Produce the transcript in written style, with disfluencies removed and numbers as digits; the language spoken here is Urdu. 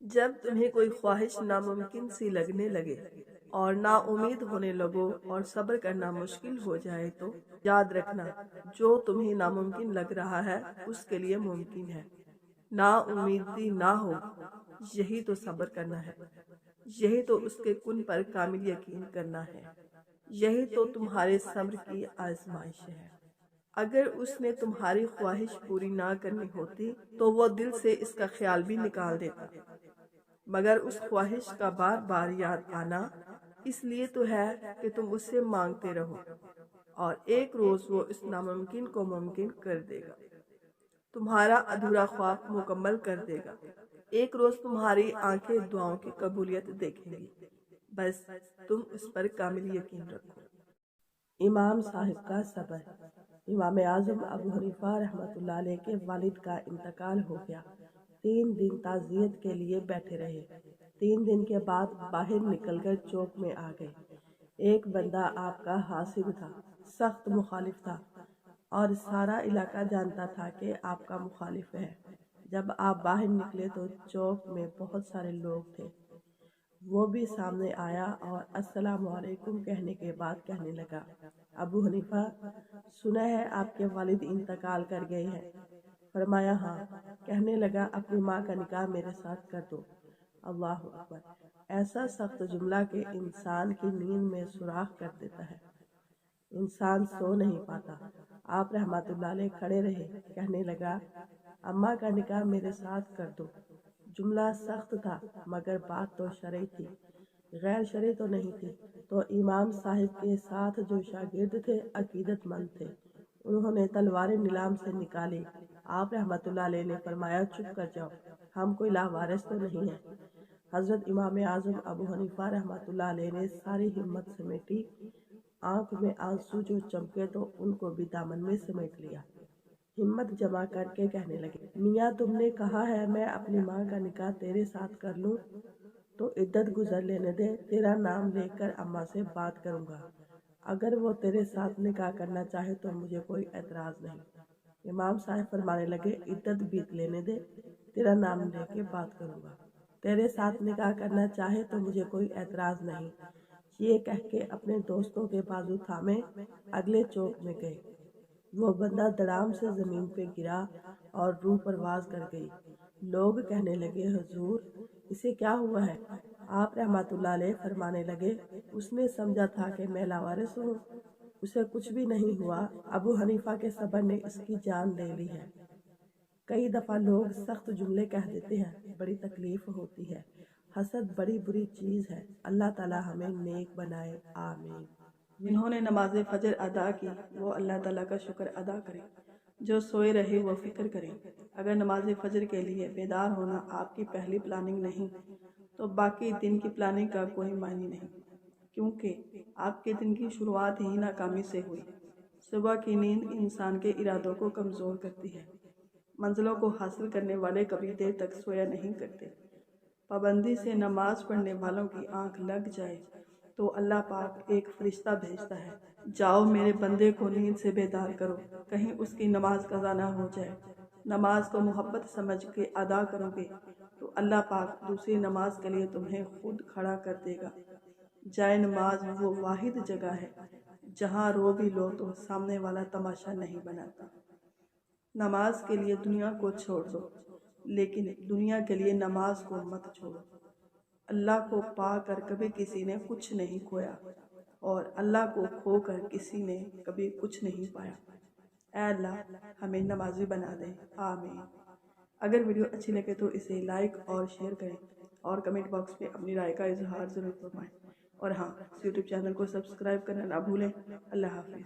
جب تمہیں کوئی خواہش ناممکن سی لگنے لگے اور نا امید ہونے لگو اور صبر کرنا مشکل ہو جائے تو یاد رکھنا جو تمہیں ناممکن لگ رہا ہے اس کے لیے ممکن ہے۔ نا امیدی نہ ہو، یہی تو صبر کرنا ہے، یہی تو اس کے کن پر کامل یقین کرنا ہے، یہی تو تمہارے صبر کی آزمائش ہے۔ اگر اس نے تمہاری خواہش پوری نہ کرنی ہوتی تو وہ دل سے اس کا خیال بھی نکال دیتا، مگر اس خواہش کا بار بار یاد آنا اس لیے تو ہے کہ تم اس سے مانگتے رہو، اور ایک روز وہ اس ناممکن کو ممکن کر دے گا، تمہارا ادھورا خواب مکمل کر دے گا۔ ایک روز تمہاری آنکھیں دعاؤں کی قبولیت دیکھیں گی، بس تم اس پر کامل یقین رکھو۔ امام صاحب کا صبر۔ امام اعظم ابو حنیفہ رحمۃ اللہ علیہ کے والد کا انتقال ہو گیا۔ 3 دن تعزیت کے لیے بیٹھے رہے۔ 3 دن کے بعد باہر نکل کر چوک میں آ گئے۔ ایک بندہ آپ کا حاسد تھا، سخت مخالف تھا، اور سارا علاقہ جانتا تھا کہ آپ کا مخالف ہے۔ جب آپ باہر نکلے تو چوک میں بہت سارے لوگ تھے۔ وہ بھی سامنے آیا اور السلام علیکم کہنے کے بعد کہنے لگا، ابو حنیفہ، سنا ہے آپ کے والد انتقال کر گئے ہیں؟ فرمایا ہاں۔ کہنے لگا، اپنی ماں کا نکاح میرے ساتھ کر دو۔ اللہ اکبر! ایسا سخت جملہ کہ انسان کی نیند میں سوراخ کر دیتا ہے، انسان سو نہیں پاتا۔ آپ رحمت اللہ علیہ کھڑے رہے۔ کہنے لگا، اماں کا نکاح میرے ساتھ کر دو۔ جملہ سخت تھا مگر بات تو شرعی تھی، غیر شرعی تو نہیں تھی۔ تو امام صاحب کے ساتھ جو شاگرد تھے عقیدت مند تھے، انہوں نے تلواریں نیلام سے نکالی۔ آپ رحمت اللہ علیہ نے فرمایا، چپ کر جاؤ، ہم کوئی لاوارث تو نہیں ہیں۔ حضرت امام اعظم ابو حنیفہ رحمت اللہ علیہ نے ساری ہمت سمیٹی، آنکھ میں آنسو جو چمکے تو ان کو بھی دامن میں سمیٹ لیا۔ ہمت جمع کر کے کہنے لگے، میاں تم نے کہا ہے میں اپنی ماں کا نکاح تیرے ساتھ کر لوں تو عدت گزر لینے دے، تیرا نام لے کر اماں سے بات کروں گا، اگر وہ تیرے ساتھ نکاح کرنا چاہے تو مجھے کوئی اعتراض نہیں۔ امام صاحب فرمانے لگے، عدت بیت لینے دے، تیرا نام لے کے بات کروں گا، تیرے ساتھ نکاح کرنا چاہے تو مجھے کوئی اعتراض نہیں۔ یہ کہہ کے اپنے دوستوں کے بازو تھامے اگلے چوک میں گئے۔ وہ بندہ دڑام سے زمین پہ گرا اور روح پرواز کر گئی۔ لوگ کہنے لگے، حضور اسے کیا ہوا ہے؟ آپ رحمت اللہ علیہ فرمانے لگے، اس نے سمجھا تھا کہ میں لاوارث ہوں، اسے کچھ بھی نہیں ہوا۔ ابو حنیفہ کے صبر نے اس کی جان لے لی ہے۔ کئی دفعہ لوگ سخت جملے کہہ دیتے ہیں، بڑی تکلیف ہوتی ہے۔ حسد بڑی بری چیز ہے۔ اللہ تعالی ہمیں نیک بنائے، آمین۔ جنہوں نے نماز فجر ادا کی وہ اللہ تعالیٰ کا شکر ادا کریں، جو سوئے رہے وہ فکر کریں۔ اگر نماز فجر کے لیے بیدار ہونا آپ کی پہلی پلاننگ نہیں تو باقی دن کی پلاننگ کا کوئی معنی نہیں، کیونکہ آپ کے دن کی شروعات ہی ناکامی سے ہوئی۔ صبح کی نیند انسان کے ارادوں کو کمزور کرتی ہے۔ منزلوں کو حاصل کرنے والے کبھی دیر تک سویا نہیں کرتے۔ پابندی سے نماز پڑھنے والوں کی آنکھ لگ جائے تو اللہ پاک ایک فرشتہ بھیجتا ہے، جاؤ میرے بندے کو نیند سے بیدار کرو، کہیں اس کی نماز قضا نہ ہو جائے۔ نماز کو محبت سمجھ کے ادا کرو گے تو اللہ پاک دوسری نماز کے لیے تمہیں خود کھڑا کر دے گا۔ جائے نماز وہ واحد جگہ ہے جہاں رو بھی لو تو سامنے والا تماشا نہیں بناتا۔ نماز کے لیے دنیا کو چھوڑ دو، لیکن دنیا کے لیے نماز کو مت چھوڑو۔ اللہ کو پا کر کبھی کسی نے کچھ نہیں کھویا، اور اللہ کو کھو کر کسی نے کبھی کچھ نہیں پایا۔ اے اللہ ہمیں نمازی بنا دے، آمین۔ اگر ویڈیو اچھی لگے تو اسے لائک اور شیئر کریں، اور کمنٹ باکس میں اپنی رائے کا اظہار ضرور فرمائیں، اور ہاں، اس یوٹیوب چینل کو سبسکرائب کرنا نہ بھولیں۔ اللہ حافظ۔